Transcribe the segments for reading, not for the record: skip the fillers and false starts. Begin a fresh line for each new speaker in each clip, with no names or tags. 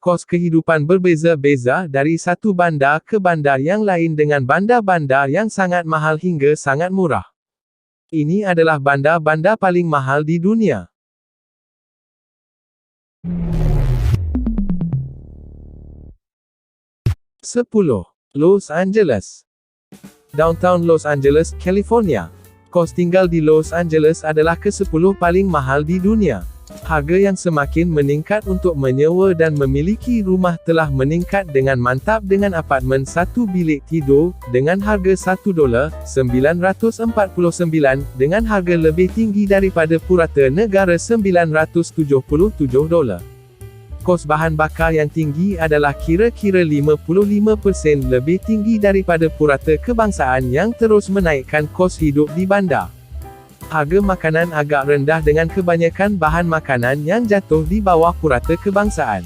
Kos kehidupan berbeza-beza dari satu bandar ke bandar yang lain dengan bandar-bandar yang sangat mahal hingga sangat murah. Ini adalah bandar-bandar paling mahal di dunia. 10. Los Angeles. Downtown Los Angeles, California. Kos tinggal di Los Angeles adalah ke-10 paling mahal di dunia. Harga yang semakin meningkat untuk menyewa dan memiliki rumah telah meningkat dengan mantap dengan apartmen satu bilik tidur, dengan harga $1,949, dengan harga lebih tinggi daripada purata negara $977. Kos bahan bakar yang tinggi adalah kira-kira 55% lebih tinggi daripada purata kebangsaan yang terus menaikkan kos hidup di bandar. Harga makanan agak rendah dengan kebanyakan bahan makanan yang jatuh di bawah purata kebangsaan.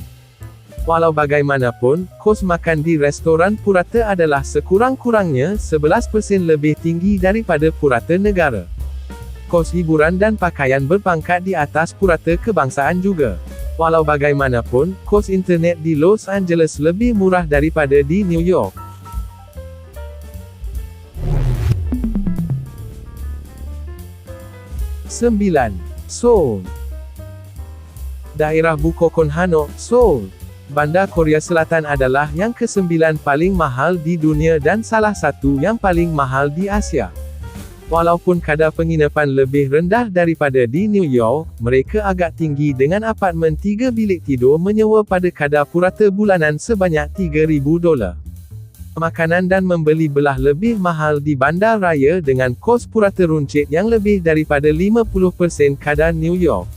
Walau bagaimanapun, kos makan di restoran purata adalah sekurang-kurangnya 11% lebih tinggi daripada purata negara. Kos hiburan dan pakaian berpangkat di atas purata kebangsaan juga. Walau bagaimanapun, kos internet di Los Angeles lebih murah daripada di New York. 9. Seoul. Daerah Bukokon Hanok, Seoul. Bandar Korea Selatan adalah yang ke-9 paling mahal di dunia dan salah satu yang paling mahal di Asia. Walaupun kadar penginapan lebih rendah daripada di New York, mereka agak tinggi dengan apartmen 3 bilik tidur menyewa pada kadar purata bulanan sebanyak $3,000. Makanan dan membeli belah lebih mahal di bandar raya dengan kos purata runcit yang lebih daripada 50% kadar New York.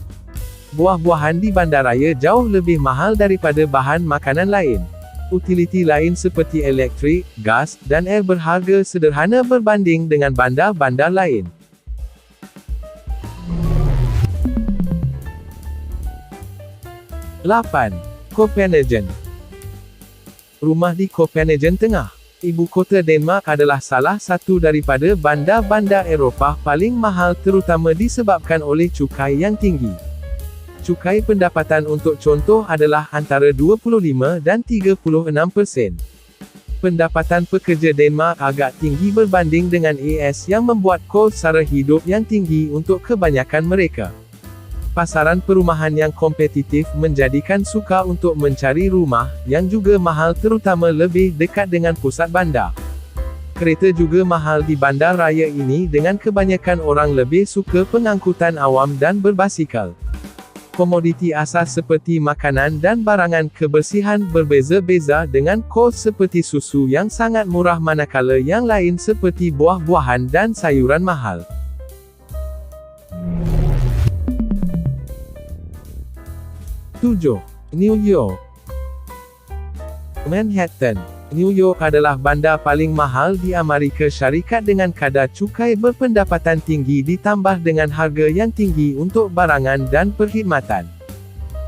Buah-buahan di bandaraya jauh lebih mahal daripada bahan makanan lain. Utiliti lain seperti elektrik, gas, dan air berharga sederhana berbanding dengan bandar-bandar lain. 8. Copenhagen. Rumah di Copenhagen Tengah, ibu kota Denmark adalah salah satu daripada bandar-bandar Eropah paling mahal terutama disebabkan oleh cukai yang tinggi. Cukai pendapatan untuk contoh adalah antara 25 dan 36%. Pendapatan pekerja Denmark agak tinggi berbanding dengan AS yang membuat kos sara hidup yang tinggi untuk kebanyakan mereka. Pasaran perumahan yang kompetitif menjadikan sukar untuk mencari rumah, yang juga mahal terutama lebih dekat dengan pusat bandar. Kereta juga mahal di bandar raya ini dengan kebanyakan orang lebih suka pengangkutan awam dan berbasikal. Komoditi asas seperti makanan dan barangan kebersihan berbeza-beza dengan kos seperti susu yang sangat murah manakala yang lain seperti buah-buahan dan sayuran mahal. 7. New York. Manhattan, New York adalah bandar paling mahal di Amerika Syarikat dengan kadar cukai berpendapatan tinggi ditambah dengan harga yang tinggi untuk barangan dan perkhidmatan.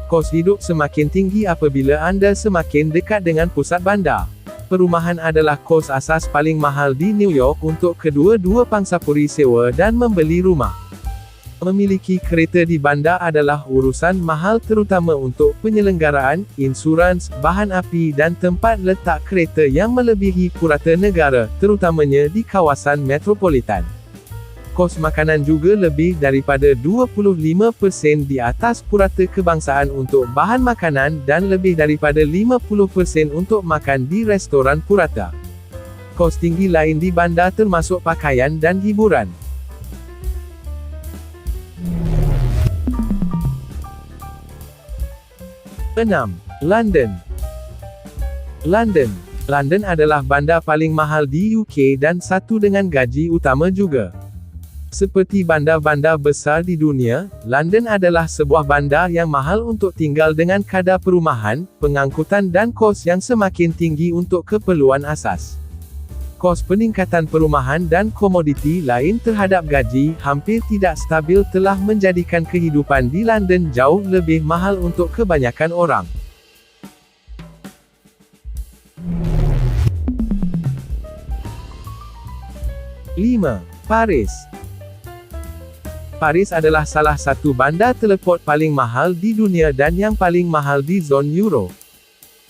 Kos hidup semakin tinggi apabila Anda semakin dekat dengan pusat bandar. Perumahan adalah kos asas paling mahal di New York untuk kedua-dua pangsapuri sewa dan membeli rumah. Memiliki kereta di bandar adalah urusan mahal terutama untuk penyelenggaraan, insurans, bahan api dan tempat letak kereta yang melebihi purata negara, terutamanya di kawasan metropolitan. Kos makanan juga lebih daripada 25% di atas purata kebangsaan untuk bahan makanan dan lebih daripada 50% untuk makan di restoran purata. Kos tinggi lain di bandar termasuk pakaian dan hiburan. 6. London. London adalah bandar paling mahal di UK dan satu dengan gaji utama juga. Seperti bandar-bandar besar di dunia, London adalah sebuah bandar yang mahal untuk tinggal dengan kadar perumahan, pengangkutan dan kos yang semakin tinggi untuk keperluan asas. Kos peningkatan perumahan dan komoditi lain terhadap gaji hampir tidak stabil telah menjadikan kehidupan di London jauh lebih mahal untuk kebanyakan orang. 5. Paris. Paris adalah salah satu bandar teleport paling mahal di dunia dan yang paling mahal di zon Euro.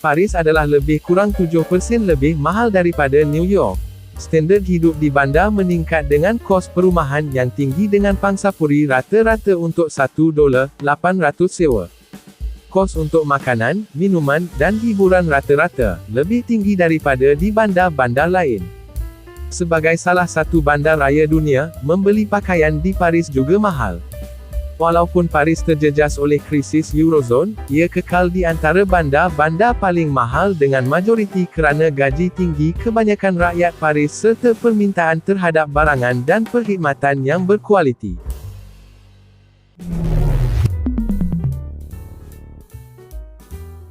Paris adalah lebih kurang 7% lebih mahal daripada New York. Standard hidup di bandar meningkat dengan kos perumahan yang tinggi dengan pangsapuri rata-rata untuk $1.800 sewa. Kos untuk makanan, minuman, dan hiburan rata-rata lebih tinggi daripada di bandar-bandar lain. Sebagai salah satu bandar raya dunia, membeli pakaian di Paris juga mahal. Walaupun Paris terjejas oleh krisis Eurozone, ia kekal di antara bandar-bandar paling mahal dengan majoriti kerana gaji tinggi kebanyakan rakyat Paris serta permintaan terhadap barangan dan perkhidmatan yang berkualiti.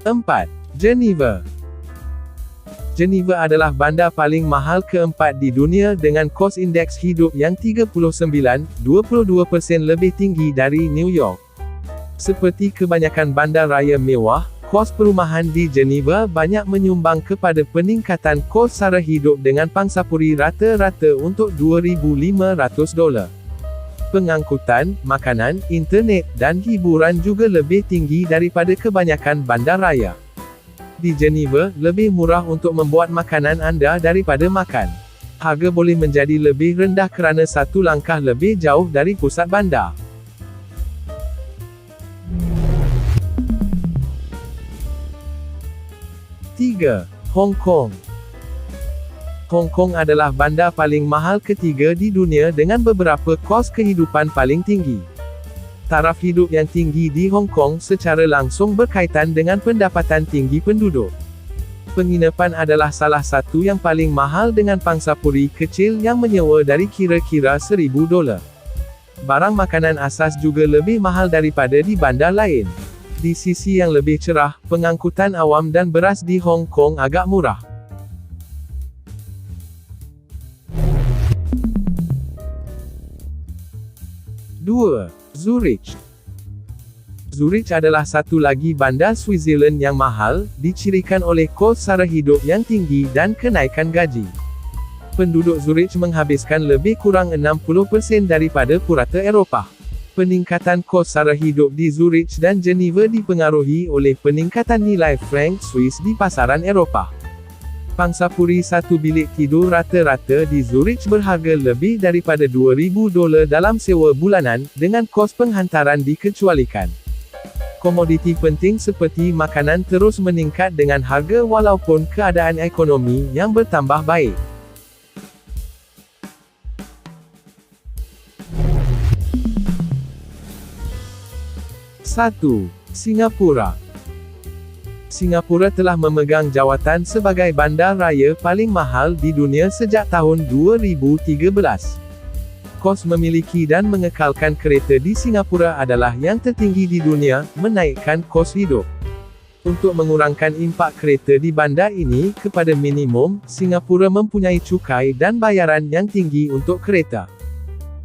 Empat. Geneva. Geneva adalah bandar paling mahal keempat di dunia dengan kos indeks hidup yang 22% lebih tinggi dari New York. Seperti kebanyakan bandar raya mewah, kos perumahan di Geneva banyak menyumbang kepada peningkatan kos sara hidup dengan pangsapuri rata-rata untuk $2,500. Pengangkutan, makanan, internet, dan hiburan juga lebih tinggi daripada kebanyakan bandar raya. Di Geneva, lebih murah untuk membuat makanan anda daripada makan. Harga boleh menjadi lebih rendah kerana satu langkah lebih jauh dari pusat bandar. Tiga. Hong Kong. Hong Kong adalah bandar paling mahal ketiga di dunia dengan beberapa kos kehidupan paling tinggi. Taraf hidup yang tinggi di Hong Kong secara langsung berkaitan dengan pendapatan tinggi penduduk. Penginapan adalah salah satu yang paling mahal dengan pangsapuri kecil yang menyewa dari kira-kira $1,000. Barang makanan asas juga lebih mahal daripada di bandar lain. Di sisi yang lebih cerah, pengangkutan awam dan beras di Hong Kong agak murah. Dua. Zurich. Zurich adalah satu lagi bandar Switzerland yang mahal, dicirikan oleh kos sara hidup yang tinggi dan kenaikan gaji. Penduduk Zurich menghabiskan lebih kurang 60% daripada purata Eropah. Peningkatan kos sara hidup di Zurich dan Geneva dipengaruhi oleh peningkatan nilai franc Swiss di pasaran Eropah. Pangsapuri satu bilik tidur rata-rata di Zurich berharga lebih daripada $2,000 dalam sewa bulanan, dengan kos penghantaran dikecualikan. Komoditi penting seperti makanan terus meningkat dengan harga walaupun keadaan ekonomi yang bertambah baik. Satu. Singapura. Singapura telah memegang jawatan sebagai bandar raya paling mahal di dunia sejak tahun 2013. Kos memiliki dan mengekalkan kereta di Singapura adalah yang tertinggi di dunia, menaikkan kos hidup. Untuk mengurangkan impak kereta di bandar ini kepada minimum, Singapura mempunyai cukai dan bayaran yang tinggi untuk kereta.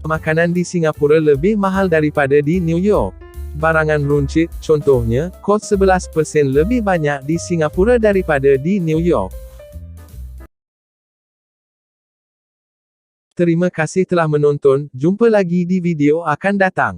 Makanan di Singapura lebih mahal daripada di New York. Barangan runcit, contohnya, kos 11% lebih banyak di Singapura daripada di New York. Terima kasih telah menonton, jumpa lagi di video akan datang.